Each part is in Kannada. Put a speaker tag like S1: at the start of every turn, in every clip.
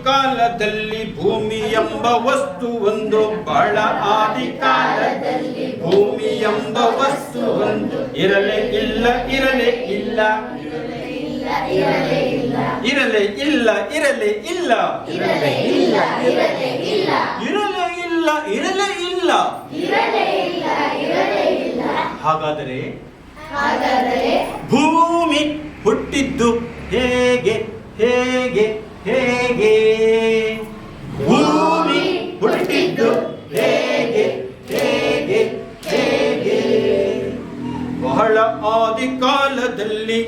S1: ಕಾಲದಲ್ಲಿ ಭೂಮಿ ಎಂಬ ವಸ್ತು ಒಂದು ಬಹಳ ಆದಿ ಕಾಲದಲ್ಲಿ ಭೂಮಿ ಎಂಬ ವಸ್ತು ಒಂದು ಇರಲೇ ಇಲ್ಲ ಇರಲೇ ಇಲ್ಲ ಇರಲೇ ಇಲ್ಲ ಇರಲೇ ಇಲ್ಲ ಇರಲೇ ಇಲ್ಲ ಇರಲೇ ಇಲ್ಲ ಇರಲೇ ಇಲ್ಲ ಇರಲೇ ಇಲ್ಲ ಇರಲೇ ಇಲ್ಲ ಹಾಗಾದರೆ ಭೂಮಿ ಹುಟ್ಟಿದ್ದು ಹೇಗೆ ಹೇಗೆ ಹೇಗೆ ಭೂಮಿ ಹುಟ್ಟಿದ್ದು ಹೇಗೆ ಹೇಗೆ ಹೇಗೆ ಬಹಳ ಆದಿ ಕಾಲದಲ್ಲಿ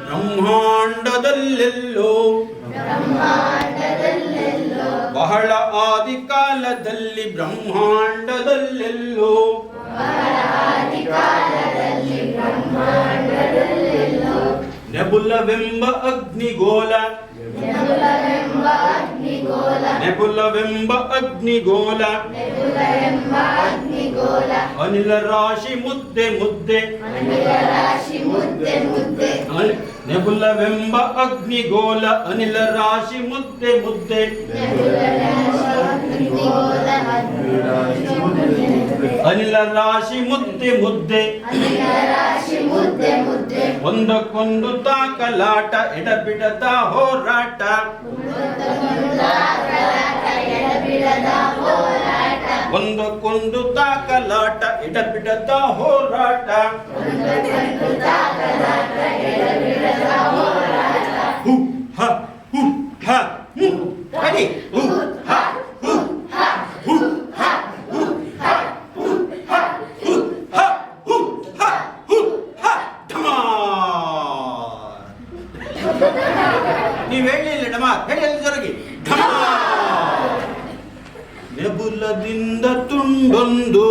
S1: ಬ್ರಹ್ಮಾಂಡದಲ್ಲೆಲ್ಲೋ ಬಹಳ ಆದಿ ಕಾಲದಲ್ಲಿ ಬ್ರಹ್ಮಾಂಡದಲ್ಲೆಲ್ಲೋ ನೆಬುಲವೆಂಬ ಅಗ್ನಿಗೋಲ ನೆಬುಲವೆಂಬ ಅಗ್ನಿಗೋಲ ಅನಿಲ ರಾಶಿ ಮುದ್ದೆ ಮುದ್ದೆ ನೆಬುಲವೆಂಬ ಅಗ್ನಿಗೋಲ ಅನಿಲ ರಾಶಿ ಮುದ್ದೆ ಮುದ್ದೆ ಅನಿಲ ರಾಶಿ ಮುದ್ದೆ ಮುದ್ದೆ ಒಂದಕ್ಕೊಂದು ತಾಕಲಾಟ ಎಡಬಿಡದ ಹೋರಾಟ ಒಂದಕ್ಕೊಂದು ತಾಕಲಾಟ ಎಡಬಿಡದ ಹೋರಾಟ ಹು ಹ ಹು ಹ ಹು ಕಡಿ ಹು ಹ ಹು ಹ ಹು ಹ ಹು ಹ ಹು ಹ ಹು ಹ ಹು ಹ ಹು ಹ ಢಮಾರ್ ನೀವು ಹೇಳಿಲ್ಲ ಢಮಾರ್ ಹೇಳಿ ಜೊರಗಿ ಢಮಾರ್ ನೆಬುಲದಿಂದ ತುಂಡೊಂದು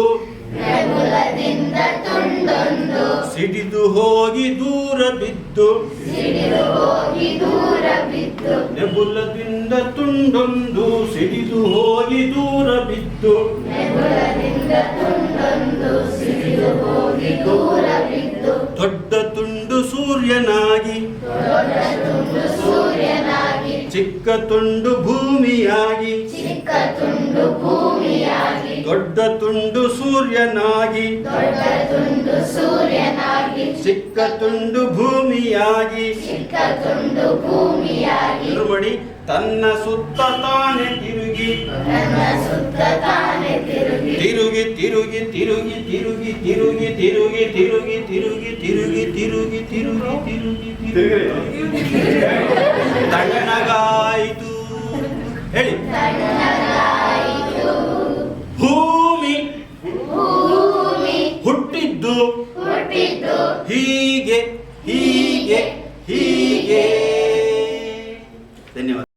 S1: ಸಿಡಿದು ಹೋಗಿ ದೂರ ಬಿದ್ದು ನೆಬುಲದಿಂದ ತುಂಡೊಂದು ಸಿಡಿದು ಹೋಗಿ ದೂರ ಬಿದ್ದು ದೊಡ್ಡ ತುಂಡು ಸೂರ್ಯನಾಗಿ ಚಿಕ್ಕ ತುಂಡು ಭೂಮಿಯಾಗಿ ದೊಡ್ಡ ತುಂಡು ಸೂರ್ಯನಾಗಿ ಚಿಕ್ಕ ತುಂಡು ಭೂಮಿಯಾಗಿ ಮಾಡಿ ತನ್ನ ಸುತ್ತ ತಾನೆ ತಿರುಗಿ ತಿರುಗಿ ತಿರುಗಿ ತಿರುಗಿ ತಿರುಗಿ ತಿರುಗಿ ತಿರುಗಿ ತಿರುಗಿ ತಿರುಗಿ ತಿರುಗಿ ತಿರುಗಿ ತಿರುಗಿ ತಿರುಗಿ ತಣ್ಣಗಾಯಿತು ಹೇಳಿ ಭೂಮಿ ಹುಟ್ಟಿದ್ದು ಹೀಗೆ ಹೀಗೆ ಹೀಗೆ